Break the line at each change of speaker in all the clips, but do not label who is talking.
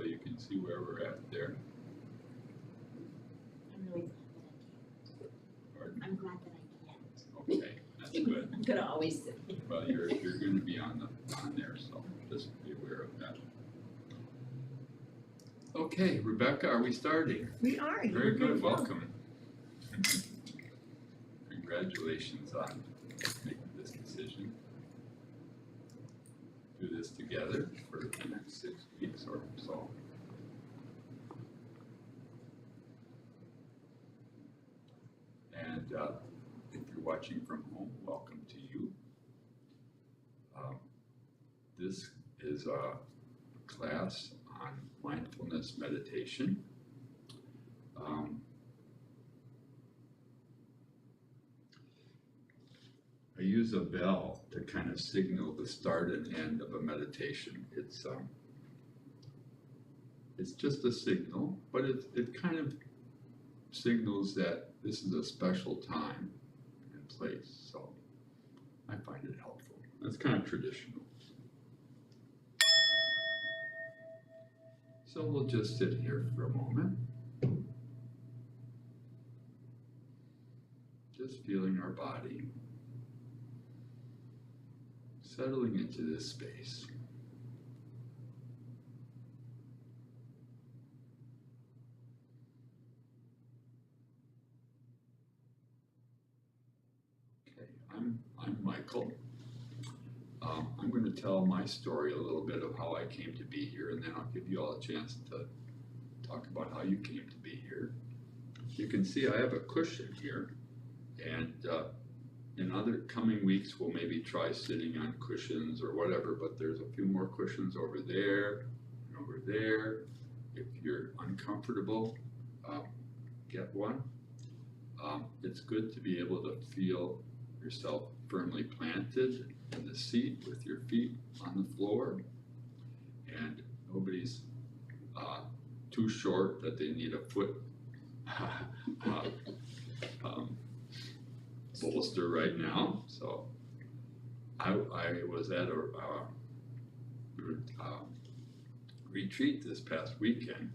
you can see where we're at there.
I'm really glad that I can't.
Pardon?
I'm glad that I can't.
Okay, that's good.
I'm gonna always sit here.
Well, you're going to be on there, so just be aware of that. Okay, Rebecca, are we starting?
We are.
Very good. Welcome. Congratulations on making this decision. Do this together for the next 6 weeks or so. And if you're watching from home, welcome to you. This is a class on mindfulness meditation. I use a bell to kind of signal the start and end of a meditation. It's just a signal, but it kind of signals that this is a special time and place. So I find it helpful. It's kind of traditional. So we'll just sit here for a moment. Just feeling our body. Settling into this space. Okay, I'm Michael. I'm going to tell my story a little bit of how I came to be here, and then I'll give you all a chance to talk about how you came to be here. You can see I have a cushion here, and in other coming weeks, we'll maybe try sitting on cushions or whatever, but there's a few more cushions over there and over there. If you're uncomfortable, get one. It's good to be able to feel yourself firmly planted in the seat with your feet on the floor, and nobody's too short that they need a foot bolster right now. So I was at a retreat this past weekend,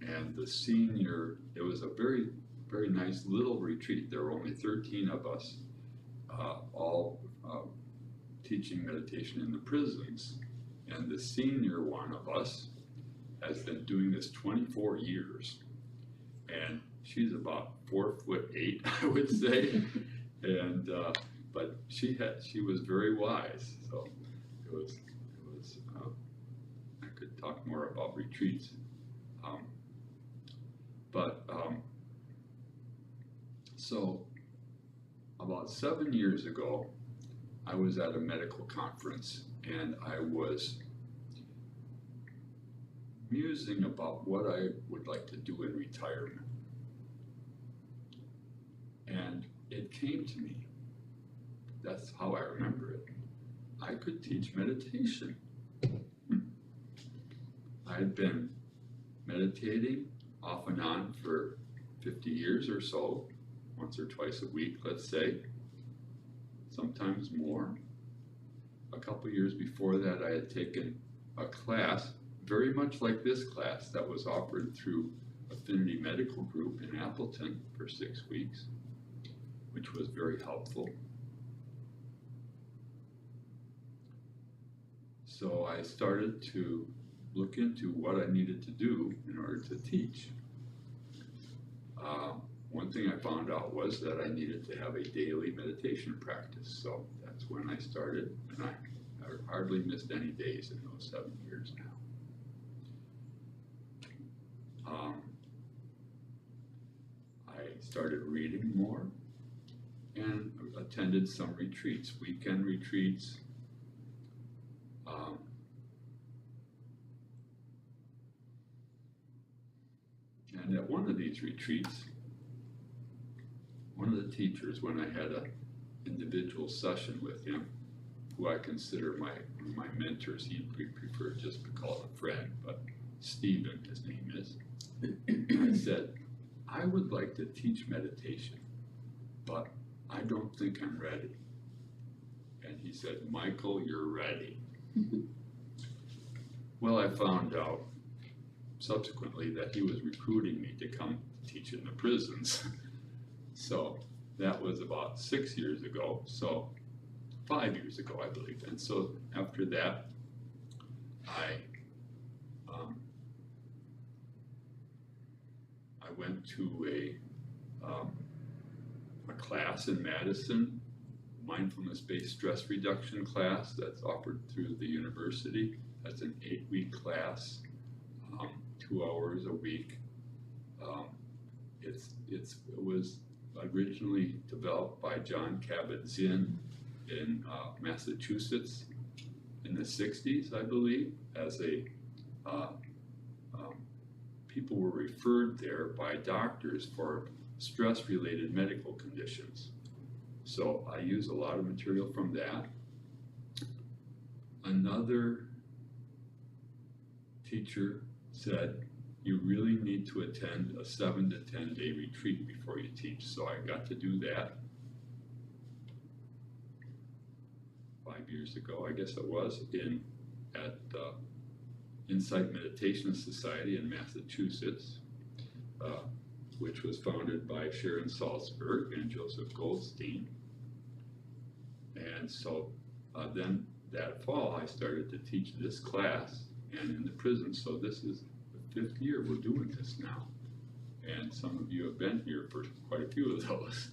and the senior, it was a very, very nice little retreat. There were only 13 of us, all teaching meditation in the prisons, and the senior one of us has been doing this 24 years, and she's about 4'8", I would say, and but she was very wise. So it was I could talk more about retreats, so about 7 years ago, I was at a medical conference, and I was musing about what I would like to do in retirement. And it came to me. That's how I remember it. I could teach meditation. I had been meditating off and on for 50 years or so, once or twice a week, let's say, sometimes more. A couple years before that, I had taken a class, very much like this class, that was offered through Affinity Medical Group in Appleton for 6 weeks, which was very helpful. So I started to look into what I needed to do in order to teach. One thing I found out was that I needed to have a daily meditation practice. So that's when I started, and I hardly missed any days in those 7 years now. I started reading more and attended some retreats, weekend retreats. And at one of these retreats, one of the teachers, when I had an individual session with him, who I consider my mentors, he preferred just to call a friend, but Stephen, his name is, I said, I would like to teach meditation, but I don't think I'm ready. And he said, Michael, you're ready. Well, I found out subsequently that he was recruiting me to come teach in the prisons. So that was about 6 years ago, so 5 years ago, I believe. And so after that, I went to a class in Madison, mindfulness-based stress reduction class that's offered through the university. That's an 8-week class, 2 hours a week. It was originally developed by John Kabat-Zinn in Massachusetts in the 60s, I believe, as people were referred there by doctors for stress-related medical conditions. So I use a lot of material from that. Another teacher said, you really need to attend a 7 to 10 day retreat before you teach. So I got to do that 5 years ago, I guess it was, at Insight Meditation Society in Massachusetts, which was founded by Sharon Salzberg and Joseph Goldstein. And so then that fall I started to teach this class and in the prison. So this is the 5th year we're doing this now. And some of you have been here for quite a few of those.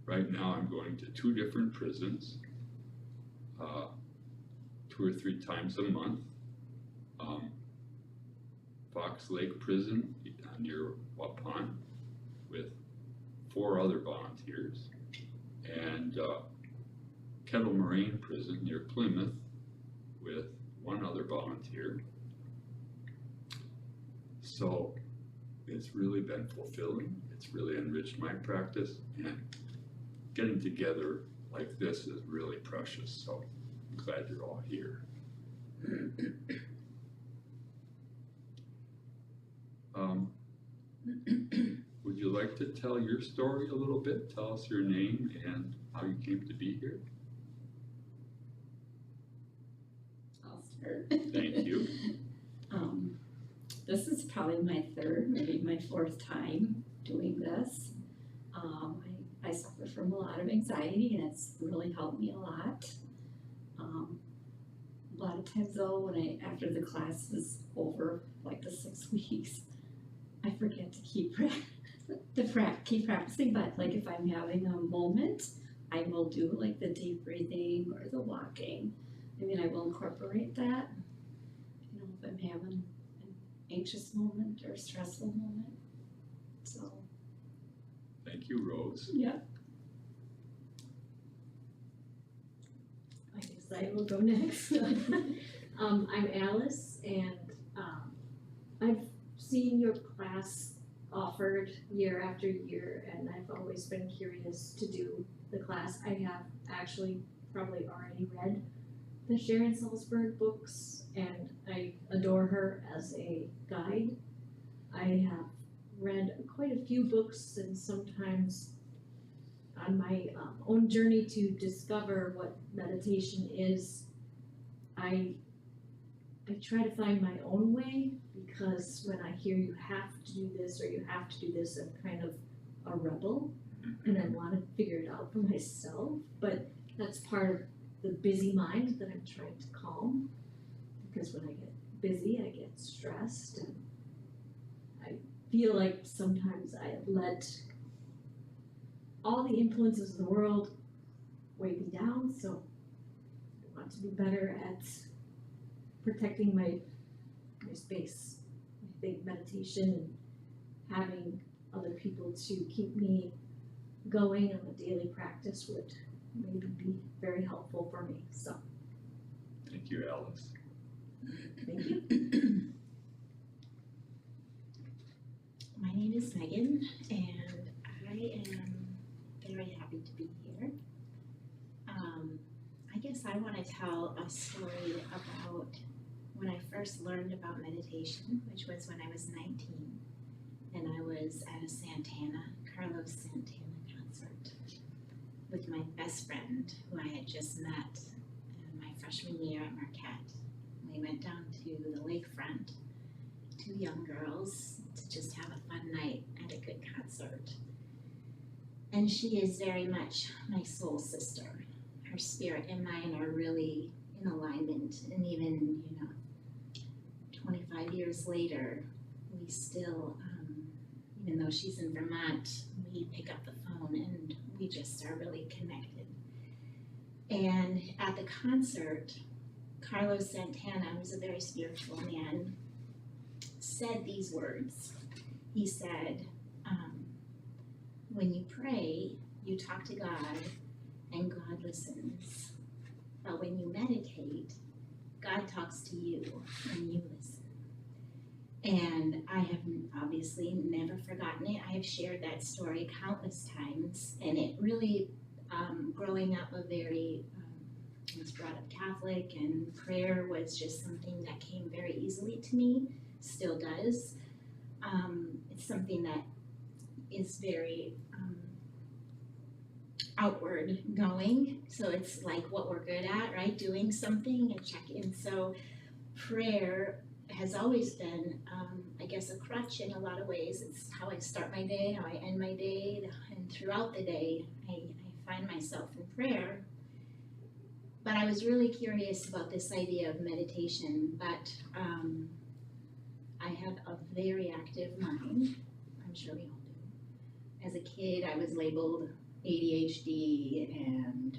Right now I'm going to 2 different prisons, 2 or 3 times a month. Fox Lake Prison near Waupun with 4 other volunteers, and Kettle Moraine Prison near Plymouth with 1 other volunteer. So it's really been fulfilling. It's really enriched my practice, and getting together like this is really precious. So I'm glad you're all here. Would you like to tell your story a little bit? Tell us your name and how you came to be here.
I'll start.
Thank you.
This is probably my 3rd, maybe my 4th time doing this. I suffer from a lot of anxiety, and it's really helped me a lot. A lot of times though, after the class is over, like the 6 weeks, I forget to keep practicing, but like if I'm having a moment, I will do like the deep breathing or the walking. I will incorporate that, if I'm having an anxious moment or a stressful moment. So.
Thank you, Rose.
Yeah.
I guess I will go next. I'm Alice, and I've seen your class offered year after year, and I've always been curious to do the class. I have actually probably already read the Sharon Salzberg books, and I adore her as a guide. I have read quite a few books, and sometimes on my own journey to discover what meditation is, I try to find my own way, because when I hear you have to do this or you have to do this, I'm kind of a rebel, and I want to figure it out for myself. But that's part of the busy mind that I'm trying to calm, because when I get busy, I get stressed, and I feel like sometimes I let all the influences of the world weigh me down. So I want to be better at protecting my space. I think meditation and having other people to keep me going on a daily practice would maybe be very helpful for me. So
Thank you, Alice.
thank you.
My name is Megan, and I am very happy to be here. I guess I want to tell a story about when I first learned about meditation, which was when I was 19, and I was at a Carlos Santana concert
with my best friend, who I had just met in my freshman year at Marquette. We went down to the lakefront, two young girls, to just have a fun night at a good concert. And she is very much my soul sister. Her spirit and mine are really in alignment, and even, 25 years later, we still, even though she's in Vermont, we pick up the phone and we just are really connected. And at the concert, Carlos Santana, who's a very spiritual man, said these words. He said, when you pray, you talk to God and God listens. But when you meditate, God talks to you and you listen. And I have obviously never forgotten it. I have shared that story countless times, and it really, growing up I was brought up Catholic, and prayer was just something that came very easily to me, still does. It's something that is very outward going, so it's like what we're good at, right? Doing something and check in. So prayer has always been, I guess, a crutch in a lot of ways. It's how I start my day, how I end my day, and throughout the day, I find myself in prayer. But I was really curious about this idea of meditation, but I have a very active mind. I'm sure we all do. As a kid, I was labeled ADHD and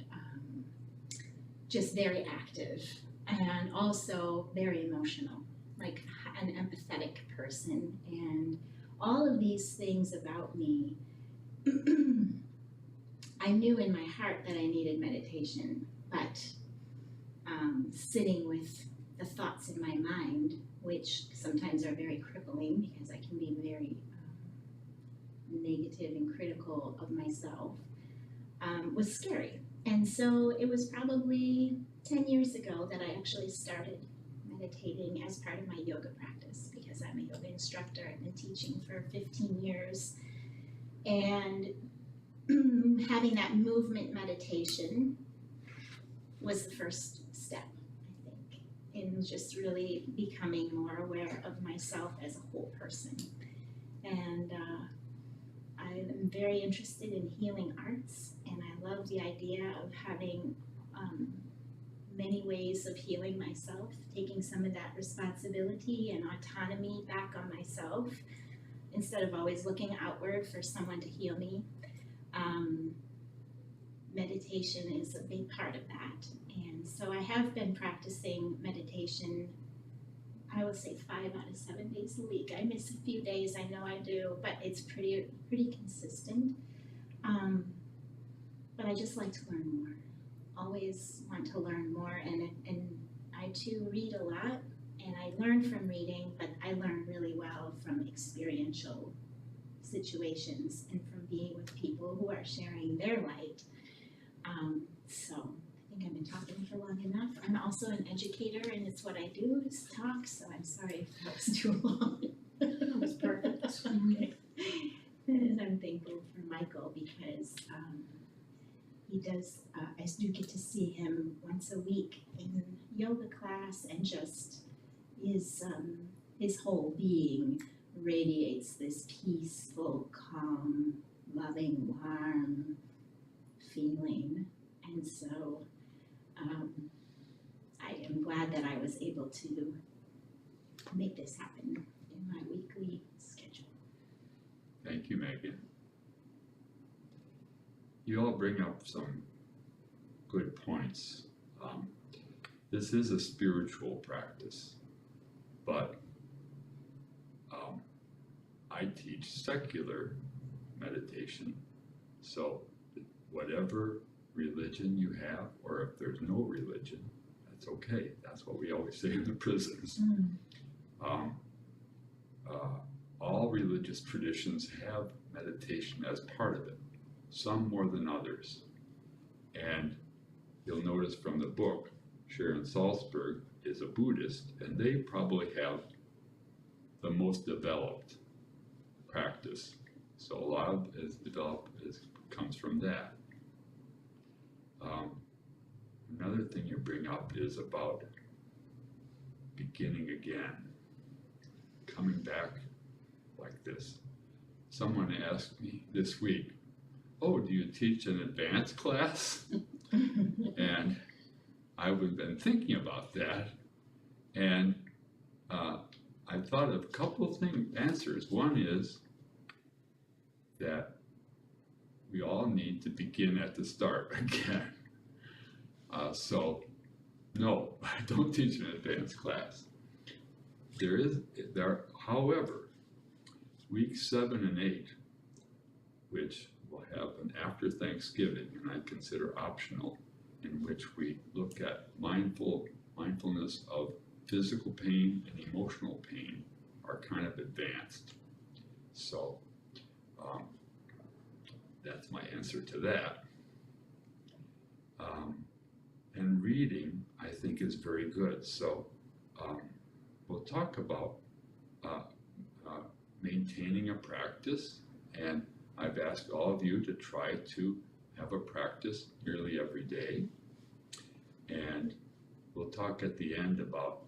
just very active, and also very emotional, like an empathetic person. And all of these things about me, I knew in my heart that I needed meditation, but sitting with the thoughts in my mind, which sometimes are very crippling because I can be very negative and critical of myself, was scary. And so it was probably 10 years ago that I actually started meditating as part of my yoga practice, because I'm a yoga instructor. I've been teaching for 15 years. And having that movement meditation was the first step, I think, in just really becoming more aware of myself as a whole person. And I'm very interested in healing arts, and I love the idea of having many ways of healing myself, taking some of that responsibility and autonomy back on myself instead of always looking outward for someone to heal me. Meditation is a big part of that. And so I have been practicing meditation, I would say 5 out of 7 days a week. I miss a few days, I know I do, but it's pretty consistent. But I just like to learn more. Always want to learn more, and I too read a lot, and I learn from reading, but I learn really well from experiential situations and from being with people who are sharing their light. So I think I've been talking for long enough. I'm also an educator, and it's what I do is talk, so I'm sorry if that was too long.
That was perfect.
Okay. And I'm thankful for Michael because he does, I do get to see him once a week in yoga class, and just his whole being radiates this peaceful, calm, loving, warm feeling. And so I am glad that I was able to make this happen in my weekly schedule.
Thank you, Megan. You all bring up some good points. This is a spiritual practice, but I teach secular meditation. So whatever religion you have, or if there's no religion, that's okay. That's what we always say in the prisons. All religious traditions have meditation as part of it, some more than others. And you'll notice from the book, Sharon Salzberg is a Buddhist, and they probably have the most developed practice. So a lot of is developed comes from that. other thing you bring up is about beginning again, coming back like this. Someone asked me this week, oh, do you teach an advanced class? And I've been thinking about that, and I thought of a couple of answers. One is that we all need to begin at the start again. So, no, I don't teach an advanced class. However, weeks 7 and 8, which will have an after Thanksgiving, and I consider optional, in which we look at mindfulness of physical pain and emotional pain, are kind of advanced. So that's my answer to that. And reading, I think, is very good. So we'll talk about maintaining a practice, and I've asked all of you to try to have a practice nearly every day. And we'll talk at the end about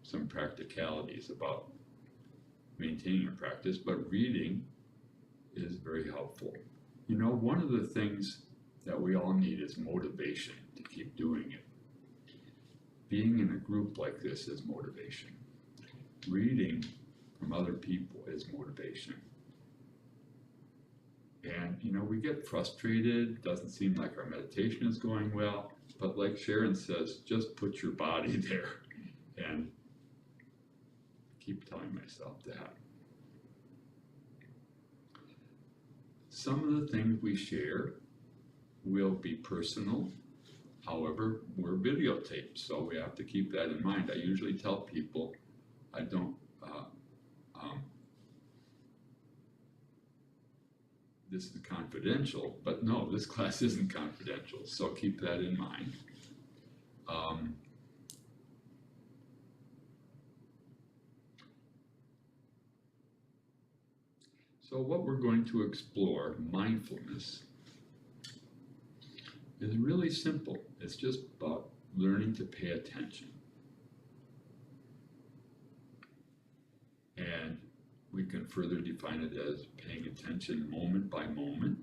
some practicalities about maintaining a practice, but reading is very helpful. You know, one of the things that we all need is motivation to keep doing it. Being in a group like this is motivation. Reading from other people is motivation. And, you know, we get frustrated, doesn't seem like our meditation is going well, but like Sharon says, just put your body there, and keep telling myself that. Some of the things we share will be personal. However, we're videotaped, so we have to keep that in mind. I usually tell people I don't, this is confidential, but no, this class isn't confidential, so keep that in mind. So what we're going to explore, mindfulness, is really simple. It's just about learning to pay attention. And we can further define it as paying attention moment by moment.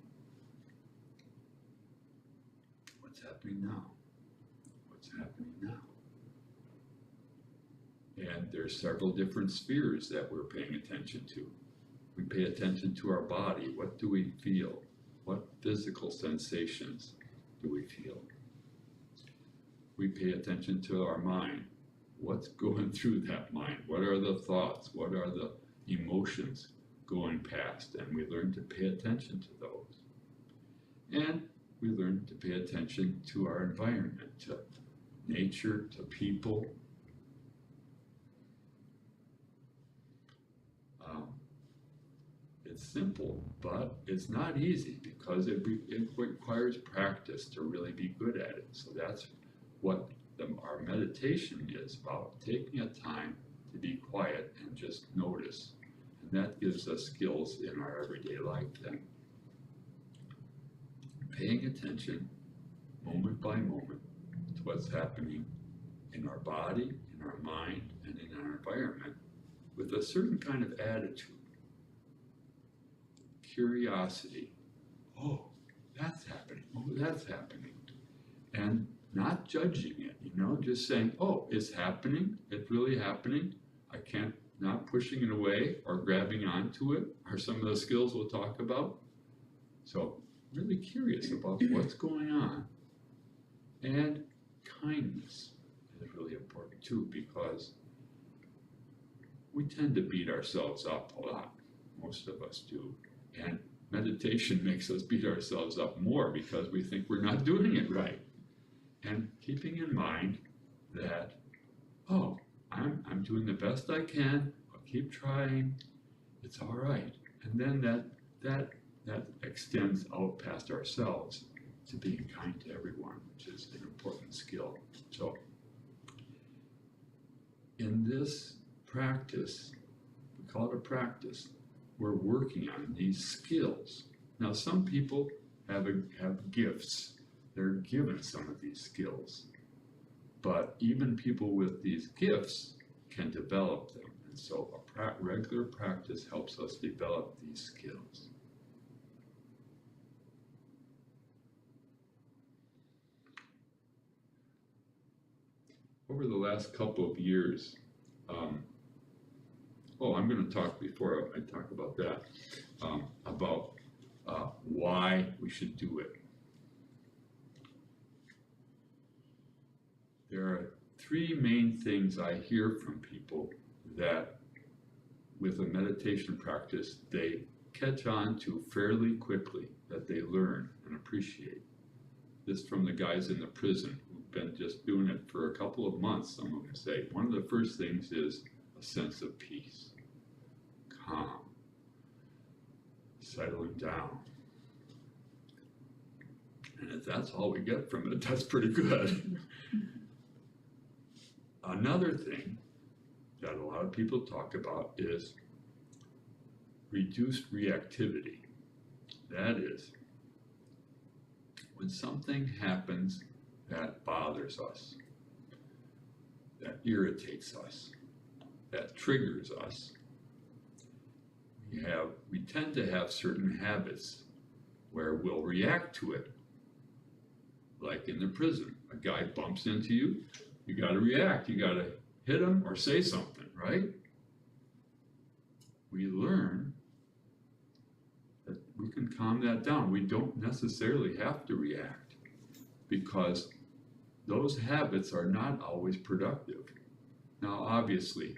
What's happening now? What's happening now? And there's several different spheres that we're paying attention to. We pay attention to our body. What do we feel? What physical sensations do we feel? We pay attention to our mind. What's going through that mind? What are the thoughts? What are the emotions going past? And we learn to pay attention to those. And we learn to pay attention to our environment, to nature, to people. It's simple, but it's not easy because it requires practice to really be good at it. So that's what our meditation is about, taking a time to be quiet and just notice. And that gives us skills in our everyday life then. Paying attention moment by moment to what's happening in our body, in our mind, and in our environment with a certain kind of attitude. Curiosity. Oh, that's happening. Oh, that's happening. And not judging it, you know, just saying, oh, it's happening. It's really happening. I can't, not pushing it away or grabbing onto it are some of the skills we'll talk about. So really curious about what's going on. And kindness is really important too, because we tend to beat ourselves up a lot. Most of us do. And meditation makes us beat ourselves up more because we think we're not doing it right. And keeping in mind that, oh, I'm doing the best I can, I'll keep trying, it's all right. And then that extends out past ourselves to being kind to everyone, which is an important skill. So in this practice, we call it a practice, we're working on these skills. Now, some people have gifts. They're given some of these skills. but even people with these gifts can develop them. And so regular practice helps us develop these skills. Over the last couple of years, I'm going to talk before I talk about that, about why we should do it. There are three main things I hear from people that with a meditation practice they catch on to fairly quickly, that they learn and appreciate. This from the guys in the prison who've been just doing it for a couple of months, some of them say. One of the first things is a sense of peace, calm, settling down. And if that's all we get from it, that's pretty good. Another thing that a lot of people talk about is reduced reactivity. That is, when something happens that bothers us, that irritates us, that triggers us, we tend to have certain habits where we'll react to it. Like in the prison, a guy bumps into you, you gotta react, you gotta hit him or say something, right? We learn that we can calm that down. We don't necessarily have to react because those habits are not always productive. Now, obviously,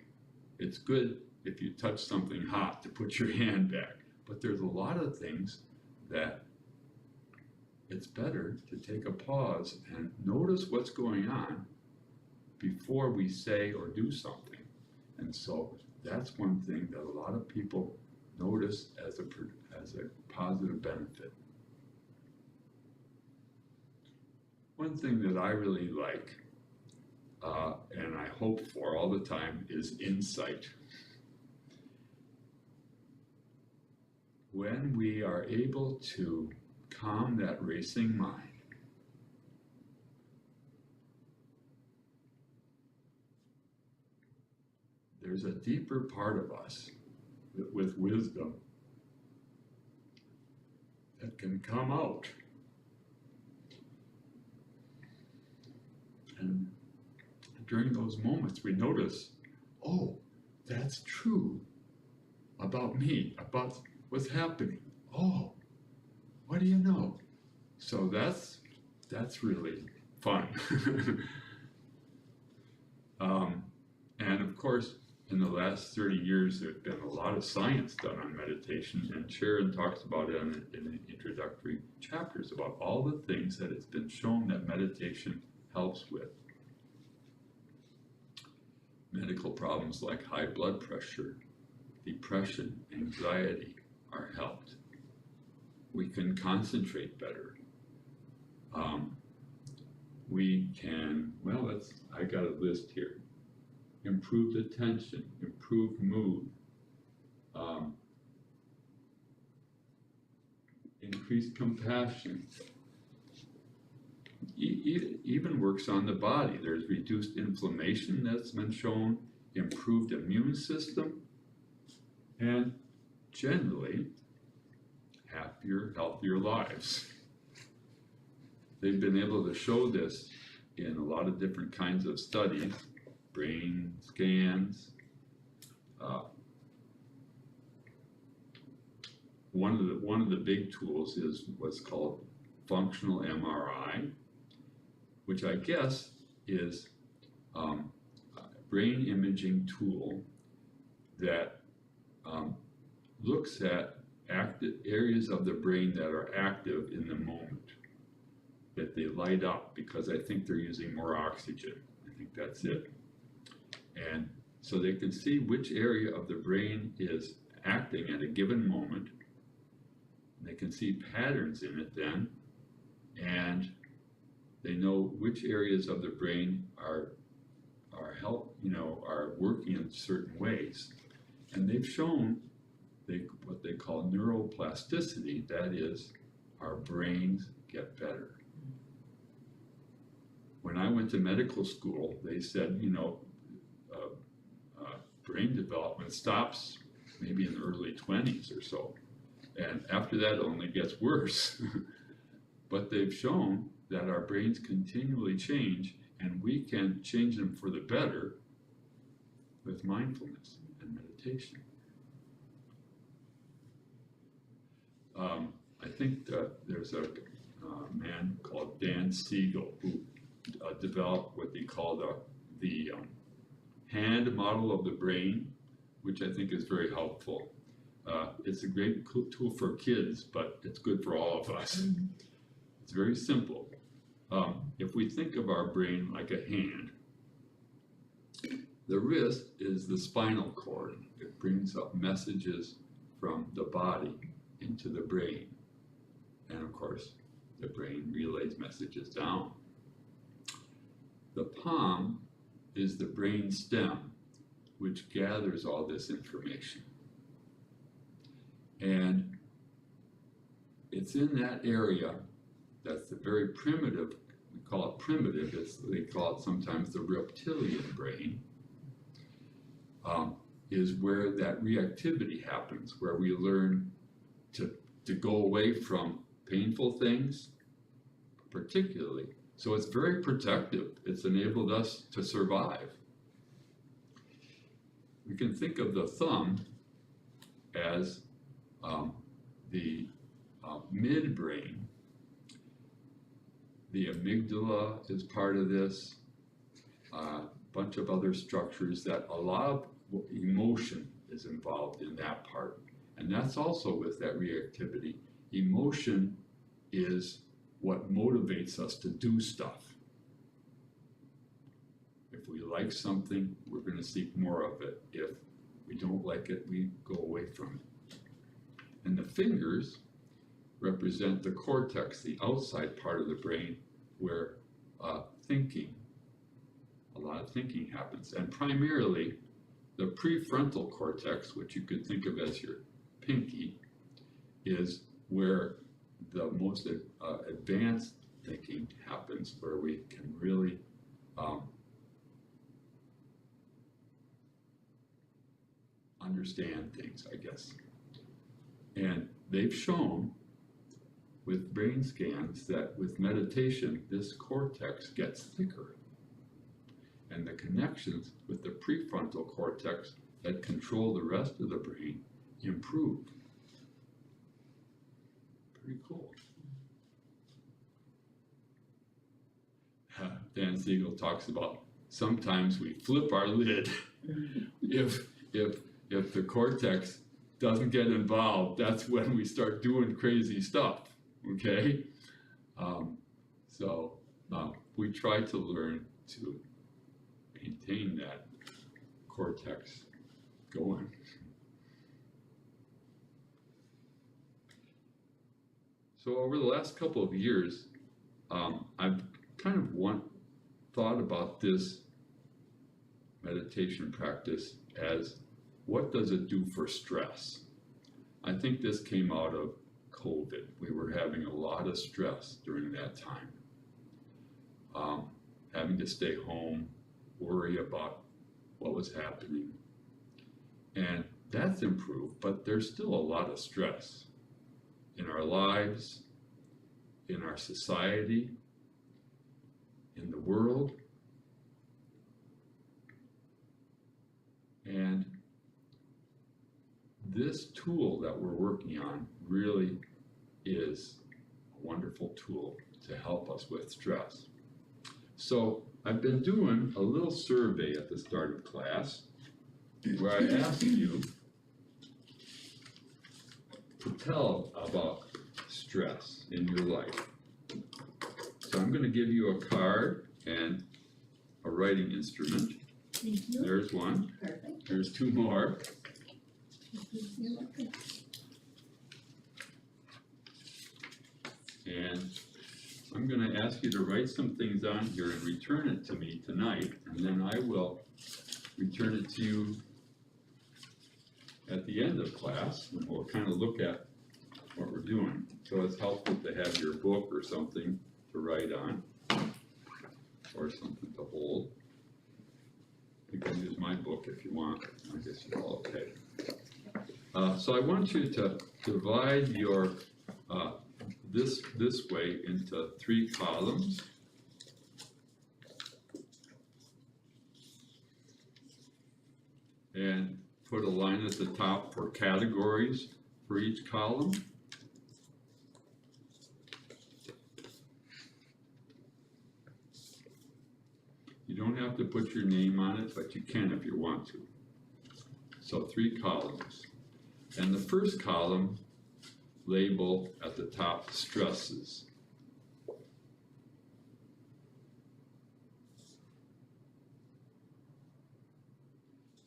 it's good if you touch something hot to put your hand back, but there's a lot of things that it's better to take a pause and notice what's going on before we say or do something. And so that's one thing that a lot of people notice as a positive benefit. One thing that I really like, and I hope for all the time, is insight. When we are able to calm that racing mind, there's a deeper part of us with wisdom that can come out. And during those moments, we notice, oh, that's true about me, about what's happening. Oh, what do you know? So that's really fun. And of course, in the last 30 years, there's been a lot of science done on meditation, and Sharon talks about it in the introductory chapters about all the things that it's been shown that meditation helps with. Medical problems like high blood pressure, depression, anxiety are helped. We can concentrate better. We can, I got a list here. Improved attention, improved mood, increased compassion, even works on the body. There's reduced inflammation that's been shown, improved immune system, and generally happier, healthier lives. They've been able to show this in a lot of different kinds of studies, brain scans. One of the big tools is what's called functional MRI, which I guess is a brain imaging tool that looks at active areas of the brain that are active in the moment, that they light up because I think they're using more oxygen. I think that's it. And so they can see which area of the brain is acting at a given moment. And they can see patterns in it then, and they know which areas of the brain are working in certain ways. And they've shown what they call neuroplasticity, that is, our brains get better. When I went went to medical school, they said, brain development stops maybe in the early 20s or so. And after that, it only gets worse. But they've shown that our brains continually change, and we can change them for the better with mindfulness and meditation. I think that there's a man called Dan Siegel who developed what they call the hand model of the brain, which I think is very helpful. It's a great tool for kids, but it's good for all of us. It's very simple. If we think of our brain like a hand, the wrist is the spinal cord. It brings up messages from the body into the brain. And of course, the brain relays messages down. The palm is the brain stem, which gathers all this information. And it's in that area that's the very primitive, we call it primitive, they call it sometimes the reptilian brain, is where that reactivity happens, where we learn to go away from painful things, particularly. So it's very protective. It's enabled us to survive. We can think of the thumb as the midbrain. The amygdala is part of this, a bunch of other structures that a lot of emotion is involved in that part. And that's also with that reactivity. Emotion is what motivates us to do stuff. If we like something, we're going to seek more of it. If we don't like it, we go away from it. And the fingers represent the cortex, the outside part of the brain, where a lot of thinking happens. And primarily, the prefrontal cortex, which you could think of as your pinky, is where the most advanced thinking happens, where we can really understand things, I guess. And they've shown with brain scans that with meditation, this cortex gets thicker. And the connections with the prefrontal cortex that control the rest of the brain improve. Pretty cool. Dan Siegel talks about sometimes we flip our lid if the cortex doesn't get involved. That's when we start doing crazy stuff. Okay, so we try to learn to maintain that cortex going. So over the last couple of years, I've kind of thought about this meditation practice as what does it do for stress? I think this came out of COVID. We were having a lot of stress during that time. Having to stay home, worry about what was happening. And that's improved, but there's still a lot of stress in our lives, in our society, in the world. And this tool that we're working on really is a wonderful tool to help us with stress. So I've been doing a little survey at the start of class where I asked you to tell about stress in your life. So I'm going to give you a card and a writing instrument.
Thank you.
There's one.
Perfect.
There's two more.
You're welcome.
And I'm going to ask you to write some things on here and return it to me tonight, and then I will return it to you at the end of class, and we'll kind of look at what we're doing. So it's helpful to have your book or something to write on. or something to hold. You can use my book if you want. I guess you're all okay. So I want you to divide your this way into 3 columns. And put a line at the top for categories for each column. You don't have to put your name on it, but you can if you want to. So 3 columns. And the first column, label at the top stresses.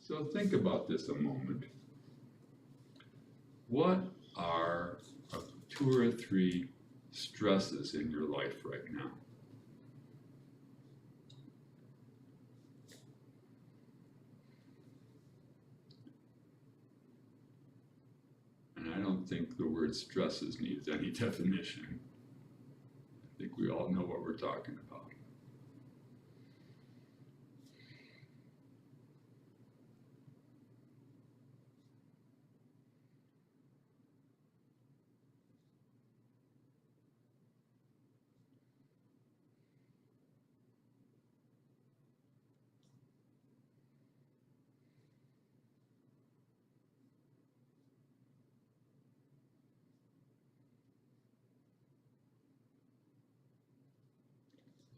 So think about this a moment. What are 2 or 3 stresses in your life right now? And I don't think the word stresses needs any definition. I think we all know what we're talking about.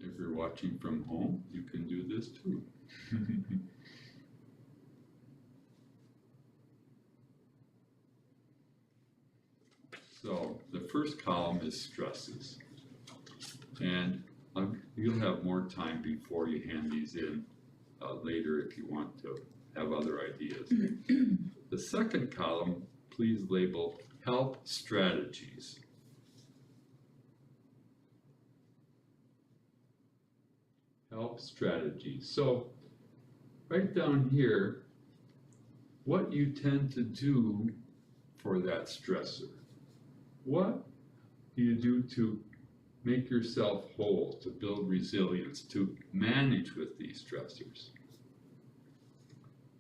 If you're watching from home, you can do this too. So the first column is stresses. And you'll have more time before you hand these in later if you want to have other ideas. The second column, please label help strategies. Help strategies. So right down here, what you tend to do for that stressor. What do you do to make yourself whole, to build resilience, to manage with these stressors?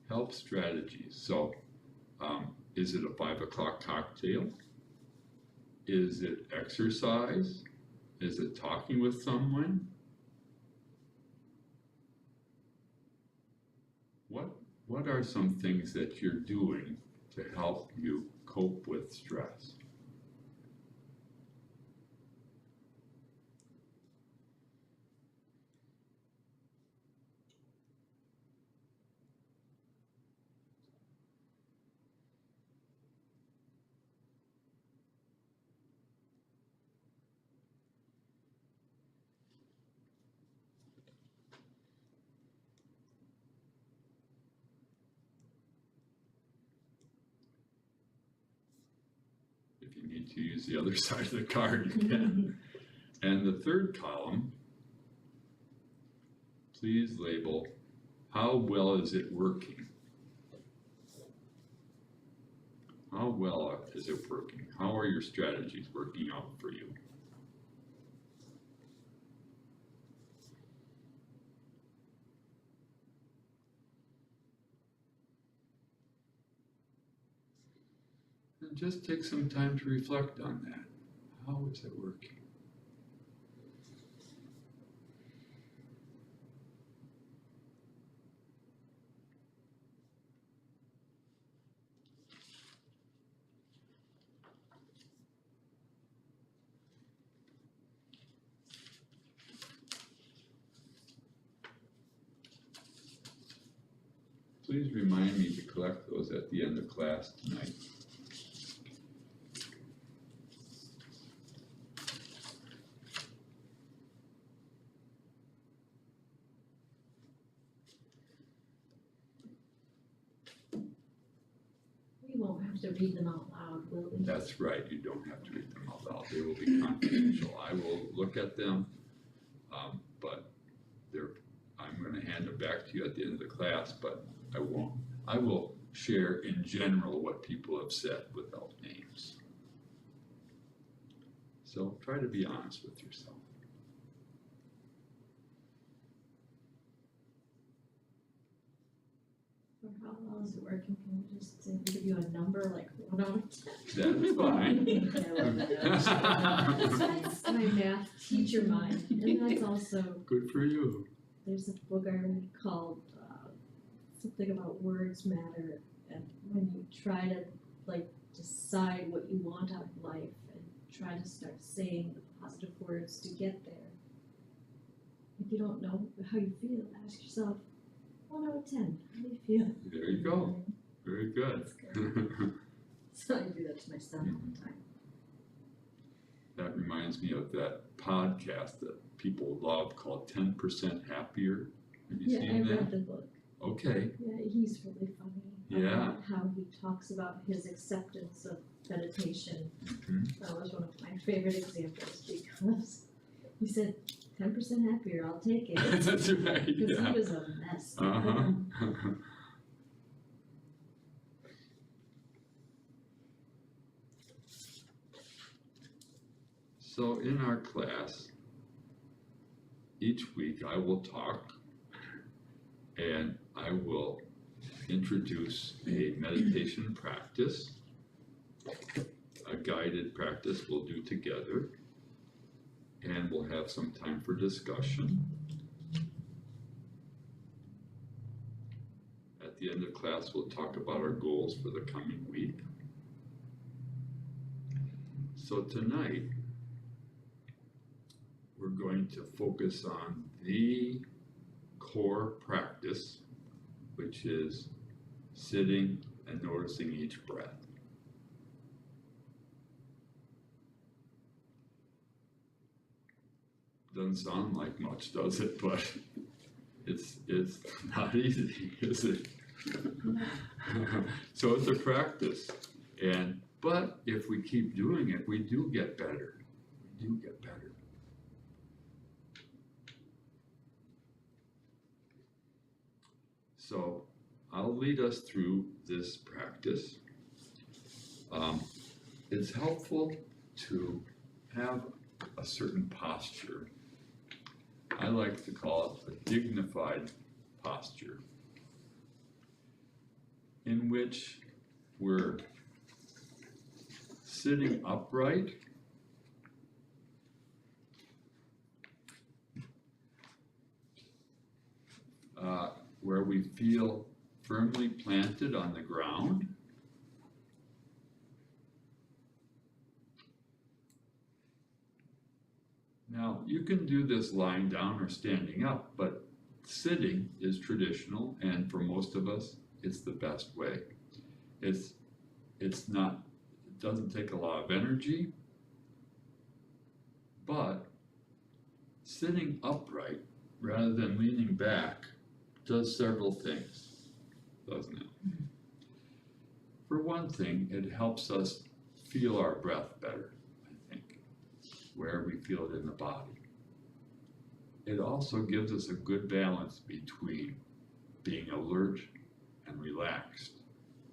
Help strategies. So is it a 5 o'clock cocktail? Is it exercise? Is it talking with someone? What are some things that you're doing to help you cope with stress? If you need to use the other side of the card, you can. And the third column, please label, how well is it working? How well is it working? How are your strategies working out for you? And just take some time to reflect on that. How is it working? Please remind me to collect those at the end of class tonight.
We won't have to read them out loud, will we?
That's right, you don't have to read them out loud. They will be confidential. I will look at them, but I'm going to hand them back to you at the end of the class, but I won't. I will share in general what people have said without names. So try to be honest with yourself.
Or how well is it working? Can you just give you a number like 1 out of 10?
That's fine.
That's my math teacher mind, and that's also,
Good for you.
there's a book I read called something about words matter, and when you try to like decide what you want out of life and try to start saying the positive words to get there. If you don't know how you feel, ask yourself, 1 out of 10, how do you feel?
There you go. Very good.
So I do that to my son all the time.
That reminds me of that podcast that people love called 10% Happier. Have you
Yeah, I
seen that?
read the book.
Okay.
Yeah, he's really funny.
Yeah.
About how he talks about his acceptance of meditation.
Mhm.
That was one of my favorite examples because he said, 10% happier, I'll take it.
That's right,
Because
yeah.
he was a mess.
Uh-huh. So in our class, each week I will talk and I will introduce a meditation practice, a guided practice we'll do together, and we'll have some time for discussion. At the end of class, we'll talk about our goals for the coming week. So tonight, we're going to focus on the core practice, which is sitting and noticing each breath. Doesn't sound like much, does it? But it's not easy, is it? So it's a practice, but if we keep doing it, we do get better. We do get better. So I'll lead us through this practice. It's helpful to have a certain posture. I like to call it a dignified posture, in which we're sitting upright, where we feel firmly planted on the ground. Now, you can do this lying down or standing up, but sitting is traditional, and for most of us, it's the best way. It doesn't take a lot of energy, but sitting upright rather than leaning back does several things, doesn't it? For one thing, it helps us feel our breath better, I think, where we feel it in the body. It also gives us a good balance between being alert and relaxed.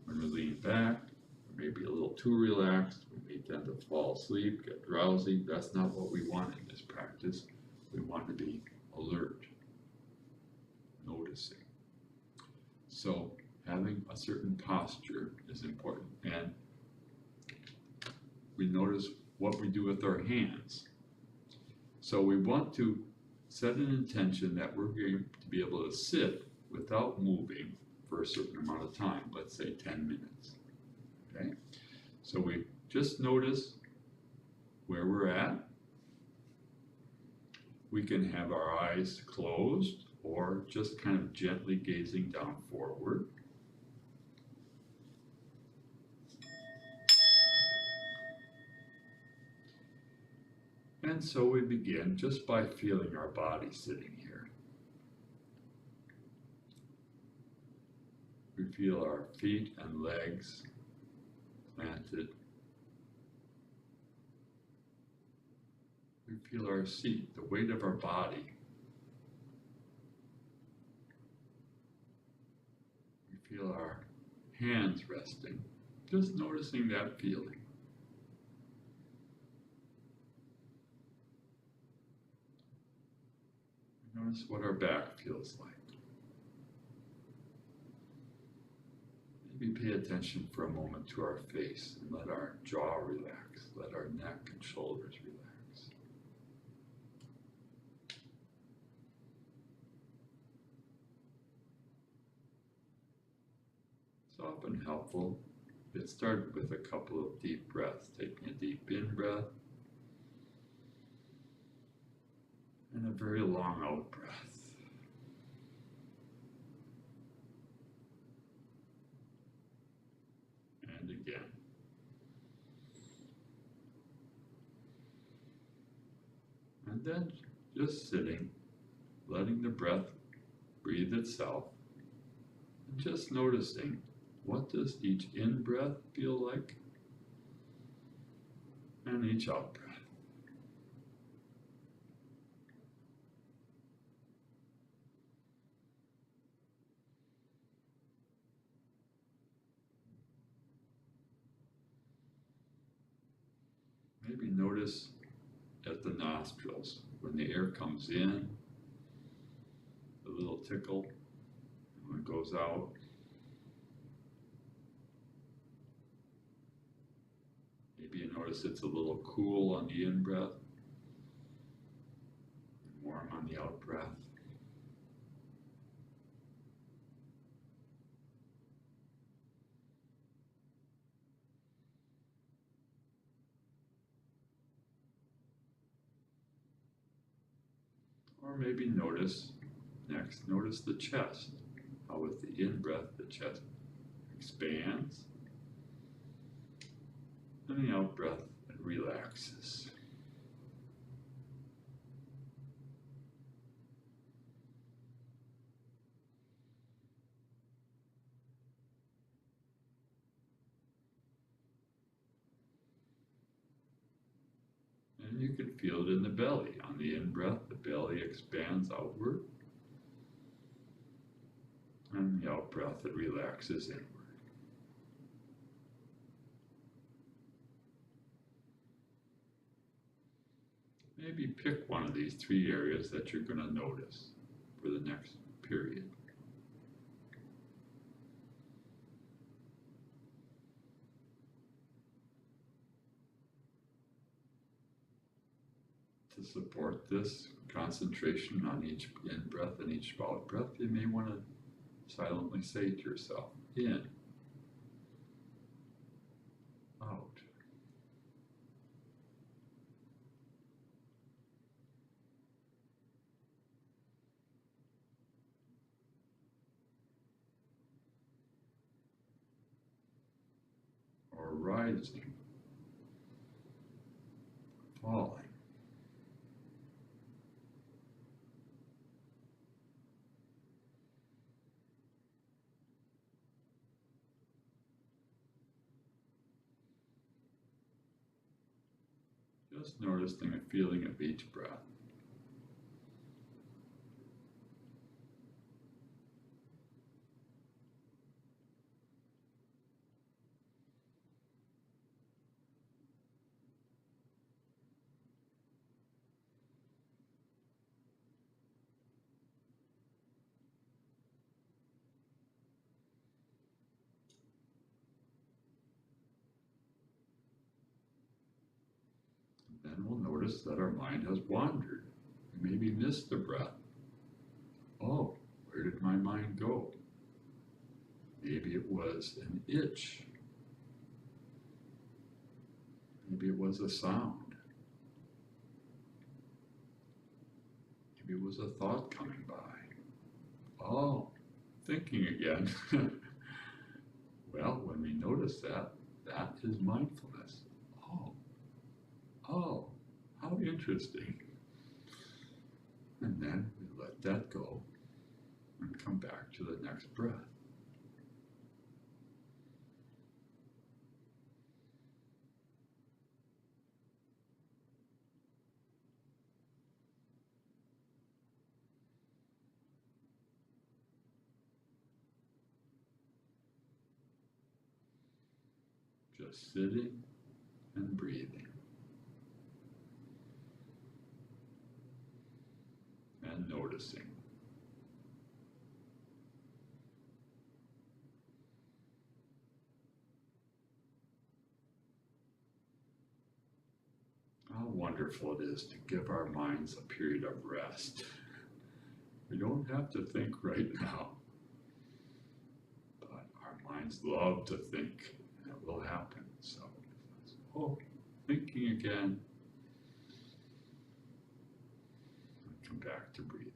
When we lean back, we may be a little too relaxed, we may tend to fall asleep, get drowsy. That's not what we want in this practice. We want to be alert, noticing. So having a certain posture is important, and we notice what we do with our hands. So we want to set an intention that we're going to be able to sit without moving for a certain amount of time, let's say 10 minutes, okay? So we just notice where we're at. We can have our eyes closed or just kind of gently gazing down forward. And so we begin just by feeling our body sitting here. We feel our feet and legs planted. We feel our seat, the weight of our body. We feel our hands resting, just noticing that feeling. Notice what our back feels like. Maybe pay attention for a moment to our face and let our jaw relax, let our neck and shoulders relax. It's often helpful. Get started with a couple of deep breaths, taking a deep in breath and a very long out breath. And again. And then just sitting, letting the breath breathe itself, and just noticing, what does each in breath feel like? And each out breath. Maybe notice at the nostrils, when the air comes in, a little tickle, and when it goes out, maybe you notice it's a little cool on the in breath, and warm on the out breath. Or maybe notice the chest, how with the in breath the chest expands, and the out breath it relaxes. And you can feel it in the belly. On the in breath, the belly expands outward. And the out breath, it relaxes inward. Maybe pick one of these three areas that you're going to notice for the next period. To support this concentration on each in breath and each out breath, you may want to silently say to yourself, in, out. Or rising, falling. Just noticing a feeling of each breath. Then we'll notice that our mind has wandered. We maybe missed a breath. Oh, where did my mind go? Maybe it was an itch. Maybe it was a sound. Maybe it was a thought coming by. Oh, thinking again. Well, when we notice that, that is mindfulness. Oh, how interesting. And then we let that go and come back to the next breath. Just sitting and breathing. And noticing. wonderful it is to give our minds a period of rest. We don't have to think right now, but our minds love to think, and it will happen. So, thinking again, and come back to breathing.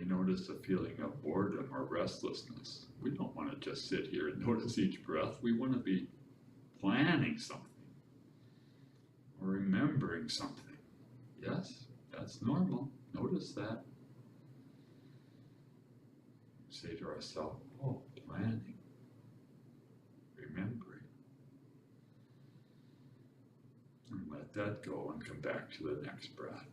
Notice a feeling of boredom or restlessness. We don't want to just sit here and notice each breath. We want to be planning something or remembering something. Yes, that's normal. Notice that. Say to ourselves, oh, planning, remembering. And let that go and come back to the next breath.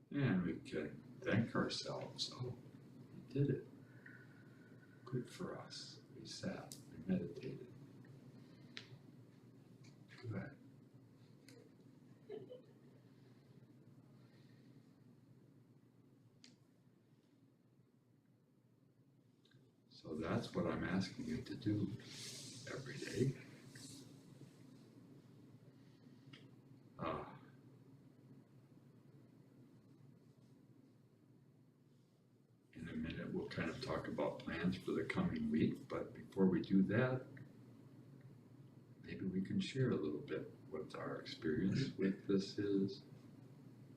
And we can thank ourselves. Oh, we did it. Good for us. We sat, we meditated. Good. So that's what I'm asking you to do every day. In a minute, we'll kind of talk about plans for the coming week, but before we do that, maybe we can share a little bit what our experience with this is,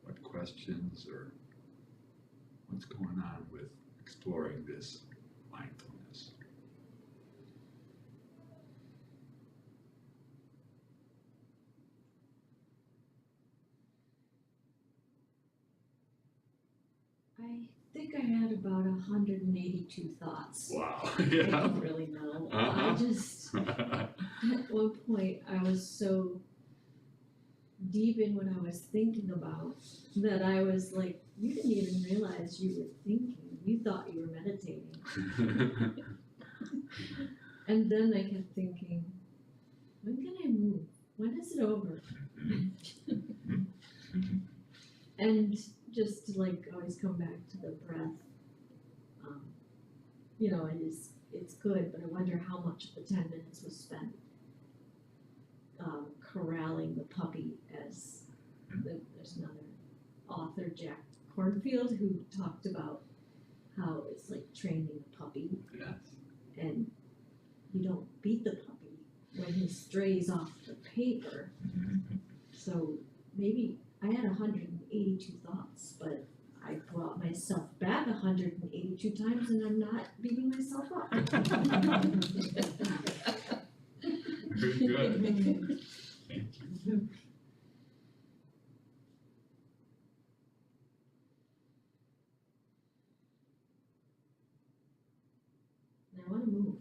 what questions or what's going on with exploring this mindfulness.
I think I had about 182 thoughts.
Wow,
I
yeah.
don't really know.
Uh-huh.
I just, at one point, I was so deep in what I was thinking about that I was like, you didn't even realize you were thinking. You thought you were meditating. And then I kept thinking, when can I move? When is it over? And just to like always come back to the breath. You know, it's good, but I wonder how much of the 10 minutes was spent corralling the puppy, as there's another author, Jack Cornfield, who talked about how it's like training a puppy.
Yes.
And you don't beat the puppy when he strays off the paper. So maybe I had 182 thoughts, but I brought myself back 182 times and I'm not beating myself up.
Very good. Thank you.
I want to move.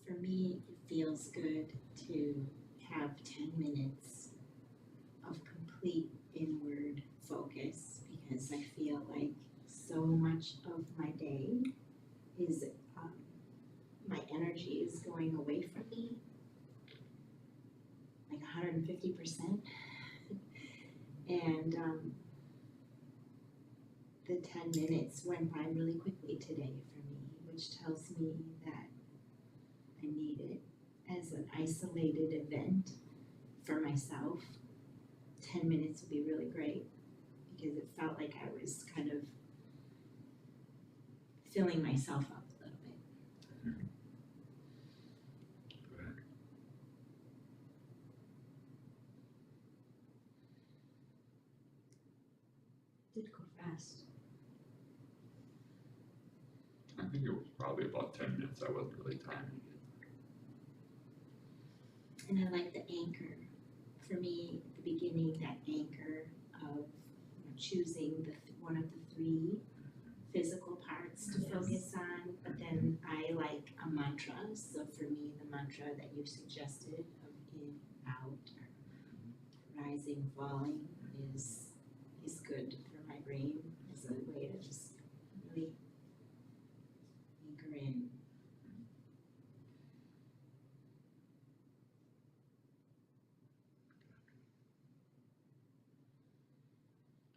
for me, it feels good to have 10 minutes of complete inward focus because I feel like so much of my day is, my energy is going away from me, like 150%. And the 10 minutes went by really quickly today for me, which tells me that I need it as an isolated event for myself. 10 minutes would be really great because it felt like I was kind of filling myself up a little bit.
Go ahead.
Did go fast.
I think it was probably about 10 minutes. I wasn't really timing it.
And I like the anchor. For me, at the beginning, that anchor of choosing one of the three physical parts to focus on, but then I like a mantra. So for me, the mantra that you suggested of in, out, or rising, falling is good for my brain as a way to just really anchor in.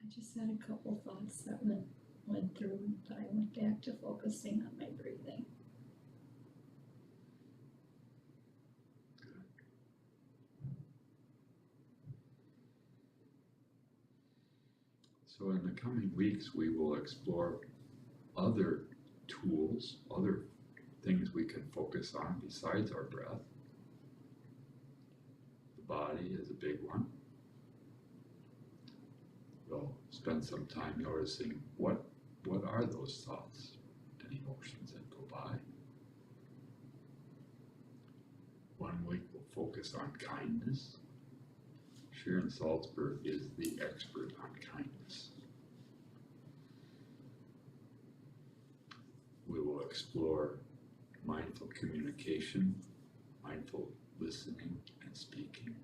I just had a couple thoughts that went through, but I went back to focusing on my breathing.
So in the coming weeks, we will explore other tools, other things we can focus on besides our breath. The body is a big one. We'll spend some time noticing what are those thoughts and emotions that go by. One week we'll focus on kindness. Sharon Salzberg is the expert on kindness. We will explore mindful communication, mindful listening and speaking.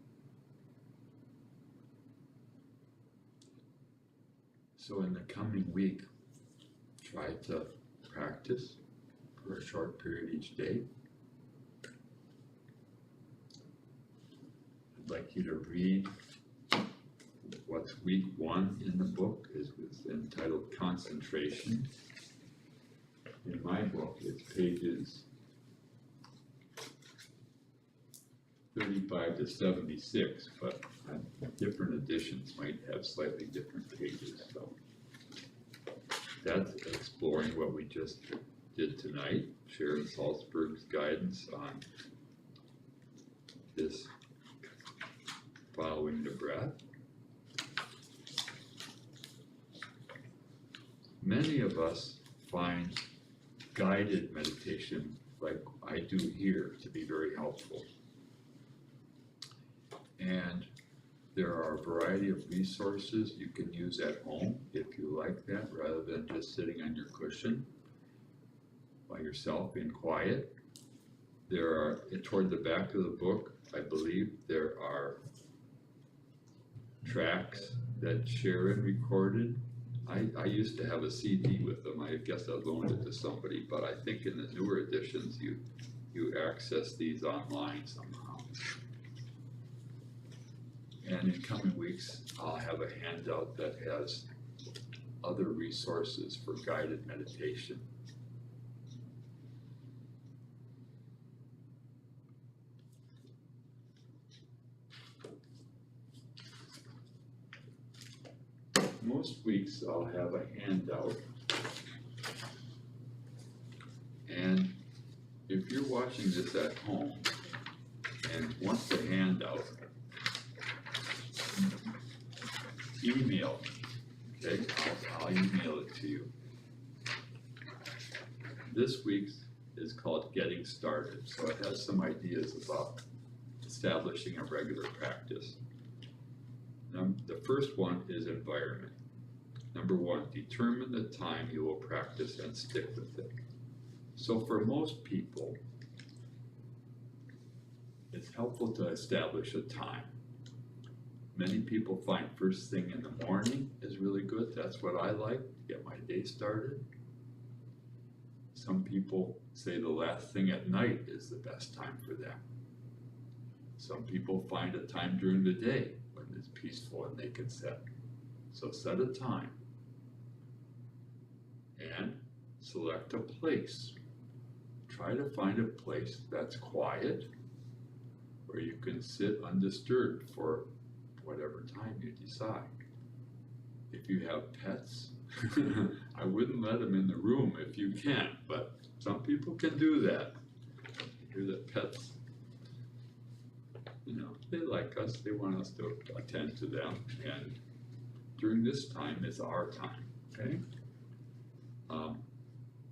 So in the coming week, try to practice for a short period each day. I'd like you to read what's week 1 in the book is entitled Concentration. In my book, it's pages 35 to 76, but different editions might have slightly different pages. So that's exploring what we just did tonight, Sharon Salzberg's guidance on this following the breath. Many of us find guided meditation like I do here to be very helpful. And there are a variety of resources you can use at home if you like that, rather than just sitting on your cushion by yourself being quiet. There are, toward the back of the book, I believe there are tracks that Sharon recorded. I used to have a CD with them. I guess I loaned it to somebody, but I think in the newer editions you access these online somehow. And in coming weeks, I'll have a handout that has other resources for guided meditation. Most weeks I'll have a handout, and if you're watching this at home and want the handout, email me, okay? I'll email it to you. This week's is called Getting Started, so it has some ideas about establishing a regular practice. The first one is environment. Number 1, determine the time you will practice and stick with it. So for most people, it's helpful to establish a time. Many people find first thing in the morning is really good. That's what I like to get my day started. Some people say the last thing at night is the best time for them. Some people find a time during the day when it's peaceful and they can set. So set a time and select a place. Try to find a place that's quiet where you can sit undisturbed for whatever time you decide. If you have pets, I wouldn't let them in the room if you can, but some people can do that. I hear that pets, they like us, they want us to attend to them, and during this time is our time, okay?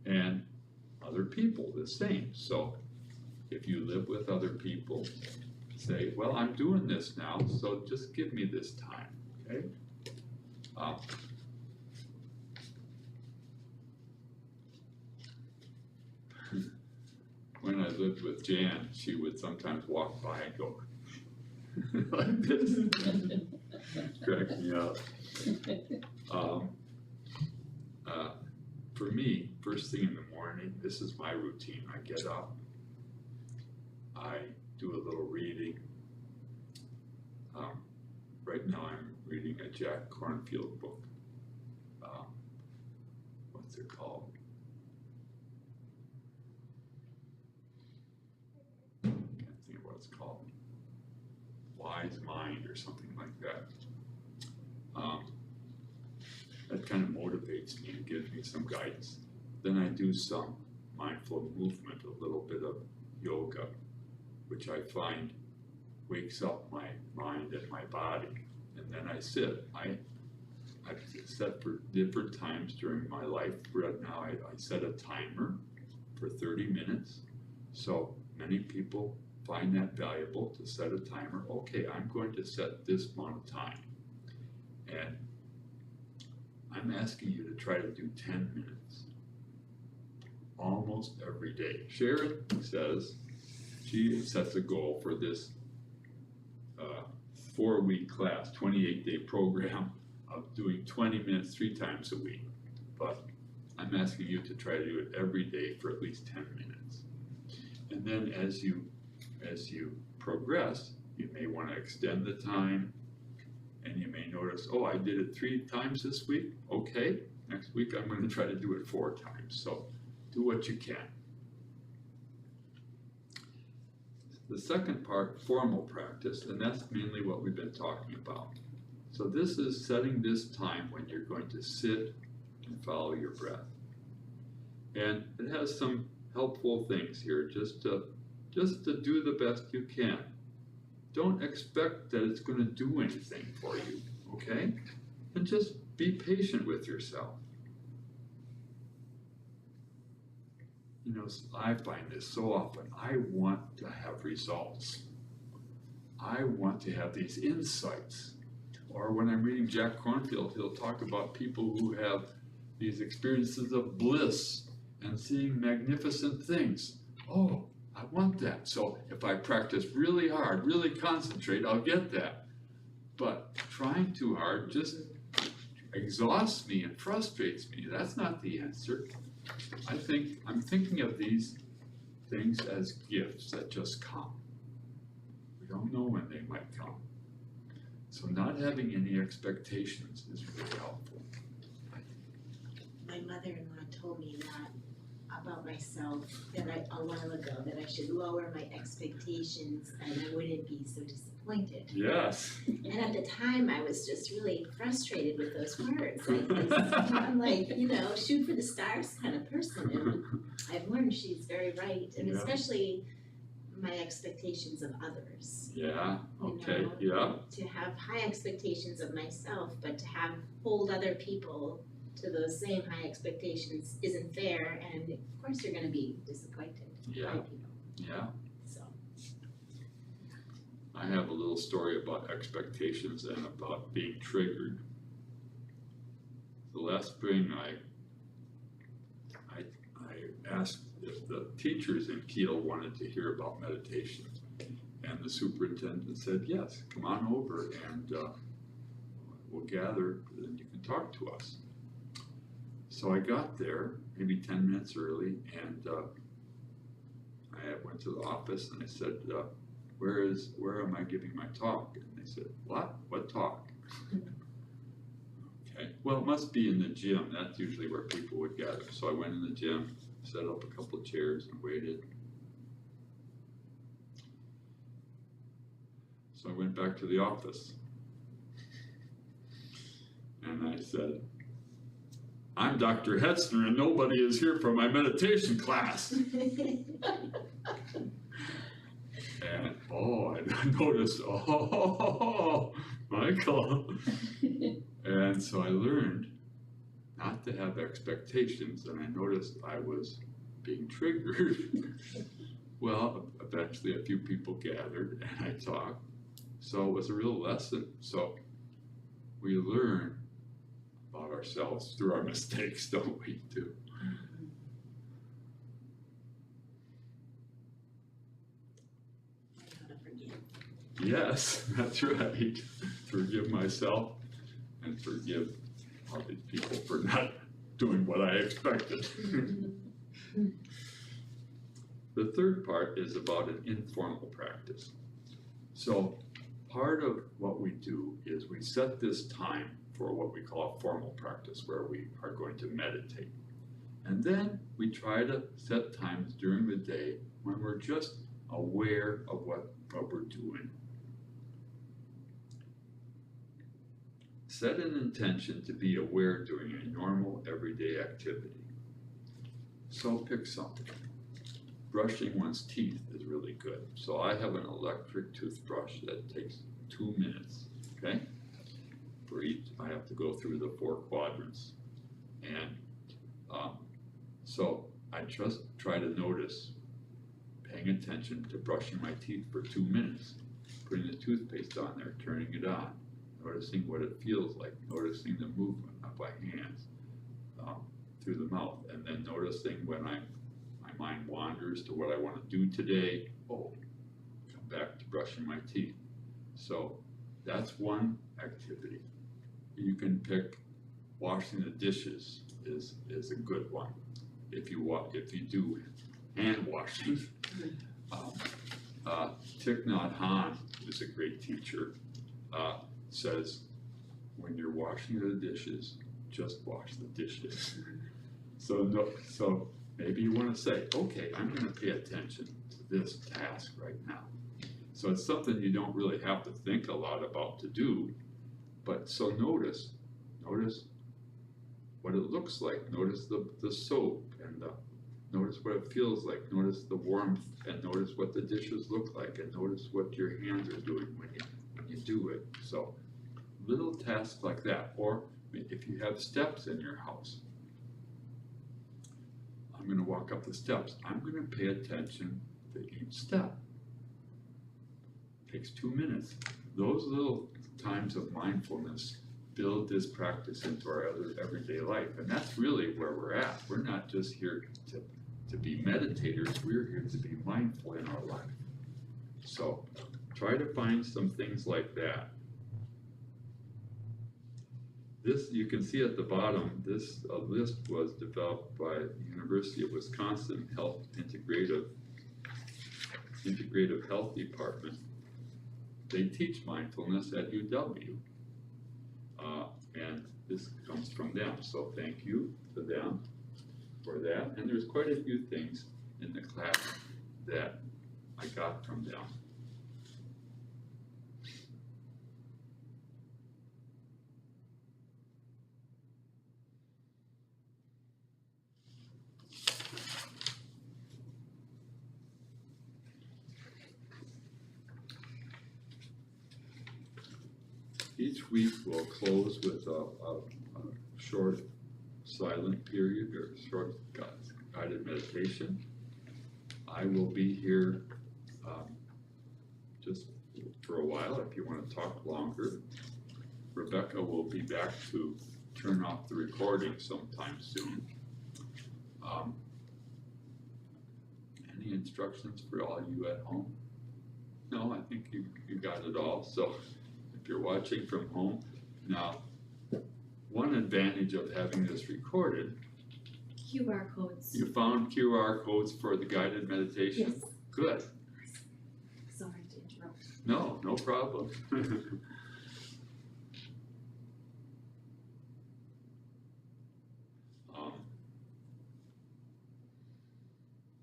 And other people, the same. So if you live with other people, say, well, I'm doing this now, so just give me this time, okay? When I lived with Jan, she would sometimes walk by and go like this. Crack me up. For me, first thing in the morning, this is my routine. I get up, I do a little reading. Right now I'm reading a Jack Kornfield book. What's it called? Can't think of what it's called. Wise Mind or something like that. That kind of motivates me and gives me some guidance. Then I do some mindful movement, a little bit of yoga, which I find wakes up my mind and my body. And then I sit. I've set for different times during my life. Right now I set a timer for 30 minutes. So many people find that valuable to set a timer. Okay, I'm going to set this amount of time. And I'm asking you to try to do 10 minutes almost every day. Sharon says she sets a goal for this 4-week class, 28-day program of doing 20 minutes 3 times a week. But I'm asking you to try to do it every day for at least 10 minutes. And then as you progress, you may want to extend the time, and you may notice, oh, I did it 3 times this week. Okay, next week I'm going to try to do it 4 times. So do what you can. The second part, formal practice, and that's mainly what we've been talking about. So this is setting this time when you're going to sit and follow your breath. And it has some helpful things here, just to do the best you can. Don't expect that it's going to do anything for you, okay? And just be patient with yourself. I find this so often. I want to have results. I want to have these insights. Or when I'm reading Jack Kornfield, he'll talk about people who have these experiences of bliss and seeing magnificent things. Oh, I want that. So if I practice really hard, really concentrate, I'll get that. But trying too hard just exhausts me and frustrates me. That's not the answer. I'm thinking of these things as gifts that just come. We don't know when they might come. So not having any expectations is really helpful.
My mother-in-law told me that about myself a while ago, that I should lower my expectations and I wouldn't be so disappointed.
Yes.
And at the time, I was just really frustrated with those words. I'm like, shoot for the stars kind of person. And I've learned she's very right, and especially my expectations of others.
Yeah, okay, yeah.
To have high expectations of myself, but to hold other people to those same high expectations isn't fair, and of course you're going to be disappointed by people.
Yeah.
So
I have a little story about expectations and about being triggered. The last spring I asked if the teachers in Kiel wanted to hear about meditation. And the superintendent said, yes, come on over and we'll gather and you can talk to us. So I got there maybe 10 minutes early, and I went to the office and I said, where am I giving my talk? And they said, what talk? Okay, well, it must be in the gym. That's usually where people would gather. So I went in the gym, set up a couple of chairs and waited. So I went back to the office and I said, I'm Dr. Hetzner and nobody is here for my meditation class. And I noticed, Michael. And so I learned not to have expectations, and I noticed I was being triggered. Well, eventually a few people gathered and I talked. So it was a real lesson. So we learn about ourselves through our mistakes, don't we, too?
How to forgive.
Yes, that's right. Forgive myself and forgive other people for not doing what I expected. The third part is about an informal practice. So part of what we do is we set this time for what we call a formal practice, where we are going to meditate. And then we try to set times during the day when we're just aware of what we're doing. Set an intention to be aware during a normal everyday activity. So pick something. Brushing one's teeth is really good. So I have an electric toothbrush that takes 2 minutes, okay? For each, I have to go through the 4 quadrants. And so I just try to notice, paying attention to brushing my teeth for 2 minutes, putting the toothpaste on there, turning it on, noticing what it feels like, noticing the movement of my hands through the mouth, and then noticing when my mind wanders to what I want to do today, come back to brushing my teeth. So that's one activity. You can pick washing the dishes is a good one. If you do hand washing, Thich Nhat Hanh is a great teacher. Says when you're washing the dishes, just wash the dishes. So maybe you want to say, okay, I'm going to pay attention to this task right now. So it's something you don't really have to think a lot about to do, but so notice what it looks like. Notice the soap, and notice what it feels like. Notice the warmth, and notice what the dishes look like, and notice what your hands are doing when you do it. So little tasks like that. Or if you have steps in your house, I'm going to walk up the steps. I'm going to pay attention to each step. It takes 2 minutes. Those little times of mindfulness build this practice into our other everyday life. And that's really where we're at. We're not just here to be meditators. We're here to be mindful in our life. So try to find some things like that. This, you can see at the bottom, this list was developed by the University of Wisconsin Health Integrative Health Department. They teach mindfulness at UW, and this comes from them. So thank you to them for that. And there's quite a few things in the class that I got from them. Each week we'll close with a short silent period or short guided meditation. I will be here just for a while if you want to talk longer. Rebecca will be back to turn off the recording sometime soon. Any instructions for all you at home? No, I think you got it all. So if you're watching from home, now, one advantage of having this recorded,
QR codes.
you found QR codes for the guided meditation?
Yes.
Good.
Sorry to interrupt.
No, no problem. Um,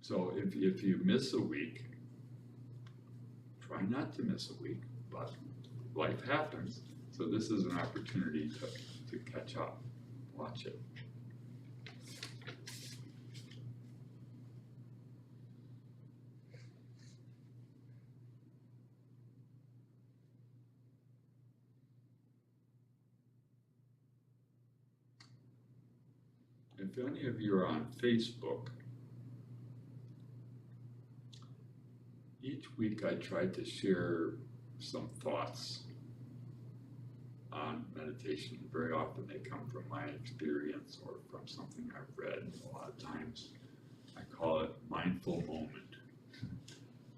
So if you miss a week, try not to miss a week, but life happens. So this is an opportunity to catch up, watch it. If any of you are on Facebook, each week I try to share some thoughts on meditation. Very often they come from my experience or from something I've read. A lot of times I call it mindful moment.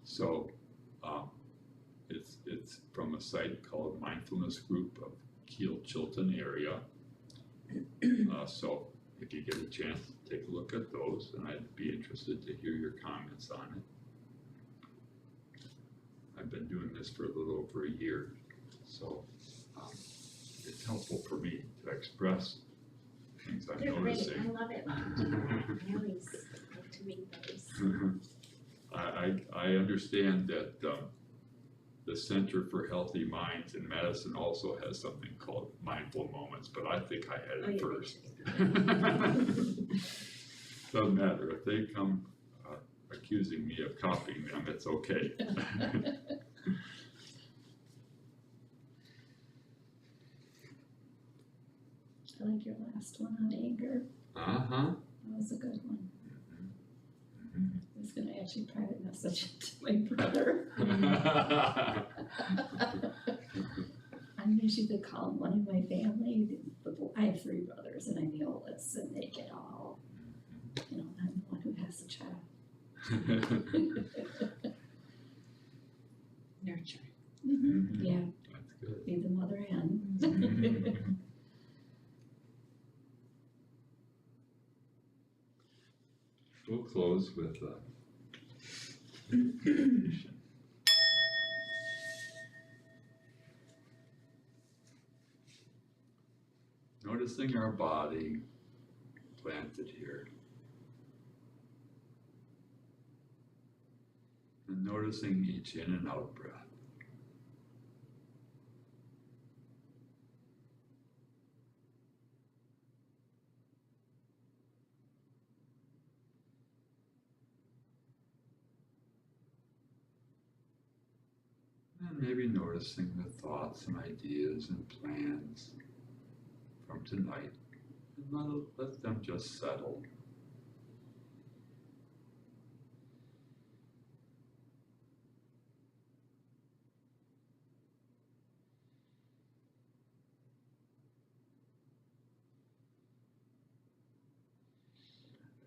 So it's from a site called Mindfulness Group of Kiel Chilton area. So if you get a chance, take a look at those, and I'd be interested to hear your comments on it. I've been doing this for a little over a year, so it's helpful for me to express things I'm
They're great,
noticing.
I love it when you do that, I always like to read those.
I understand that the Center for Healthy Minds in Medicine also has something called Mindful Moments, but I think I had it first. Doesn't matter, if they come accusing me of copying them, it's okay.
I like your last one on anger.
Uh-huh.
That was a good one. I was gonna actually private message it to my brother. I usually could call one of my family. I have 3 brothers and I'm the oldest, and they get all, I'm the one who has the child.
Nurture.
Yeah,
That's good.
be the mother hen.
We'll close with meditation. Noticing our body planted here. And noticing each in and out breath. And maybe noticing the thoughts and ideas and plans from tonight. And let them just settle.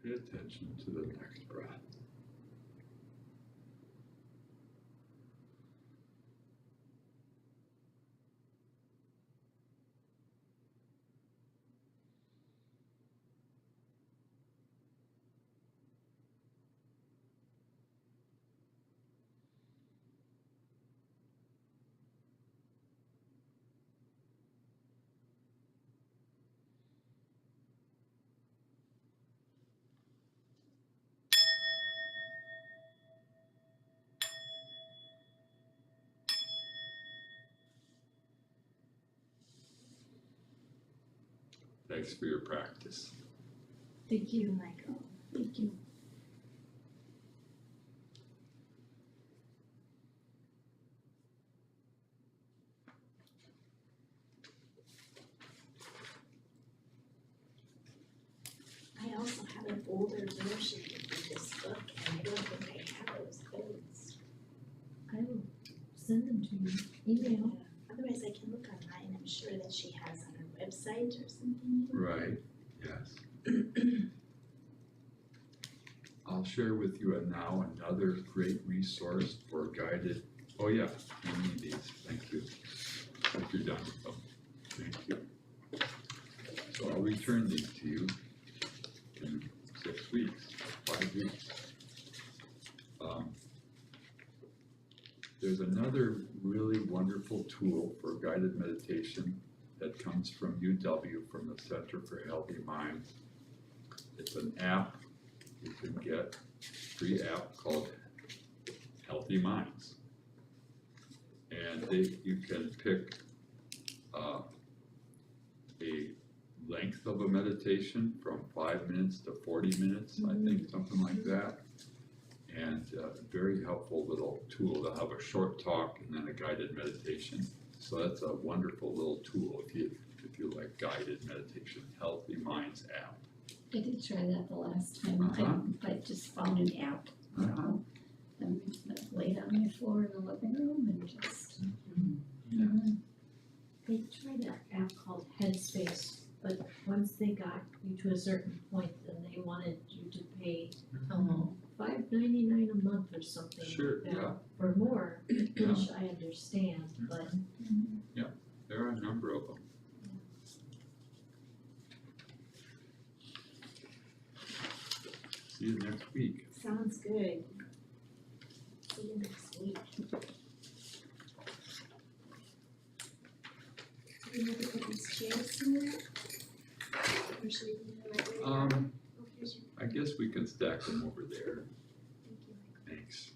Pay attention to the next breath. Thanks for your practice.
Thank you.
Michael.
Thank you.
I also have an older version of this book, and I don't think I have those codes.
I will send them to you, email.
Otherwise, I can look online, I'm sure that she has on her website or something.
Right, yes. I'll share with you now another great resource for guided Oh, yeah, I need these, thank you. If you're done with them, thank you. So I'll return these to you in 6 weeks, 5 weeks. There's another really wonderful tool for guided meditation that comes from UW, from the Center for Healthy Minds. It's an app you can get, free app called Healthy Minds. And you can pick a length of a meditation from 5 minutes to 40 minutes, I think, something like that. And very helpful little tool. They'll have a short talk and then a guided meditation. So that's a wonderful little tool if you like guided meditation. Healthy Minds app.
I did try that the last time. I just found an app, you know, and I laid on my floor in the living room and just.
They tried an app called Headspace, but once they got you to a certain point, then they wanted you to pay $5.99 a month or something
Sure,
like that,
yeah.
or more, which I understand, but
There are a number of them. See you next week.
Sounds good. See you next week. Do you need to put these chairs somewhere? Or should we leave them right where they are? Oh, here's your,
I guess we can stack them over there.
thank you.
Thanks.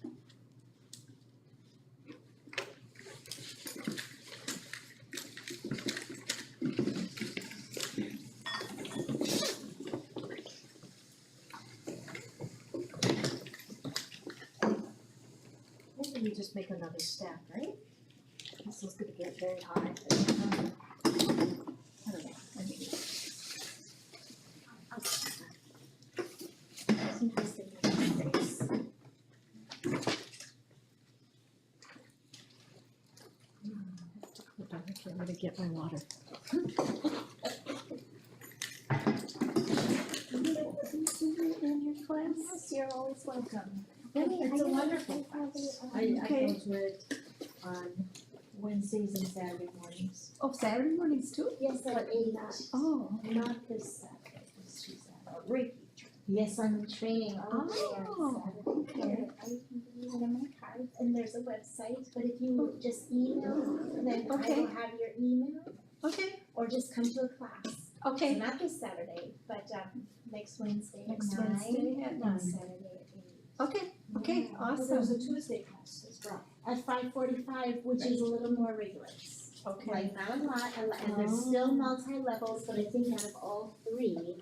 maybe you just make another stack, right? This is gonna get very hot. I don't know, I mean.
It's interesting in this space.
Hold on, I'm gonna get my water.
In your class? Yes, you're always welcome.
It's a wonderful class. I
Okay.
go to it on Wednesdays and Saturday mornings.
Oh, Saturday mornings too?
Yes, at 8.
Oh.
Not this Saturday, this Saturday.
Reiki.
Yes, I'm in training all day
Oh,
on Saturday.
okay.
I can give you one of my cards, and there's a website, but if you just email me, then I
Okay.
will have your email,
Okay,
or just come to a class. So
okay.
not this Saturday, but next Wednesday at
Next
9.
Wednesday at
and
9.
Saturday at 8.
Okay, okay,
Yeah.
There's
awesome.
a Tuesday class as well.
At 5:45, which is a little more rigorous.
Okay.
Like not a lot, and there's still multi-levels, but I think out of all 3,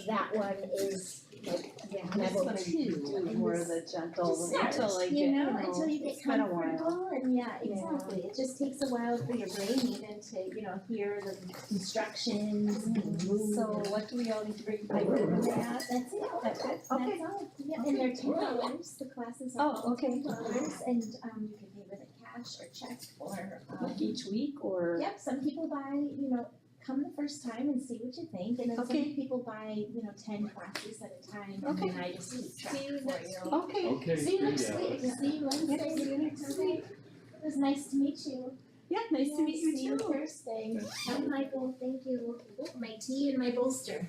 that one is like level 2. And
more
this-
of the gentle
Just start,
until like
you
it,
know, until you get
it's been a while.
comfortable, and yeah, exactly, it just takes a while for your brain even to, you know, hear the instructions and move.
So what do we all need to bring?
I do that, that's it,
That's it?
that's
Okay.
all, yeah, and they're $10, the classes are
Oh,
all
okay.
$10, and you can pay with a cash or check or
Like each week or?
Yep, some people buy, you know, come the first time and see what you think, and then some
Okay.
people buy, you know, 10 classes at a time, and
Okay.
then I just keep track
See you
for
next
you.
Okay.
Okay,
See you
great,
next week,
Alice.
see you Wednesday.
Yep, see you next
Okay. It was nice to meet you.
Yeah, nice to meet you
See you
too.
Thursday. Hi, Michael, thank you. Oh, my tea and my bolster.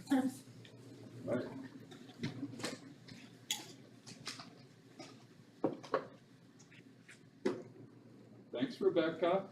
Right. Thanks, Rebecca.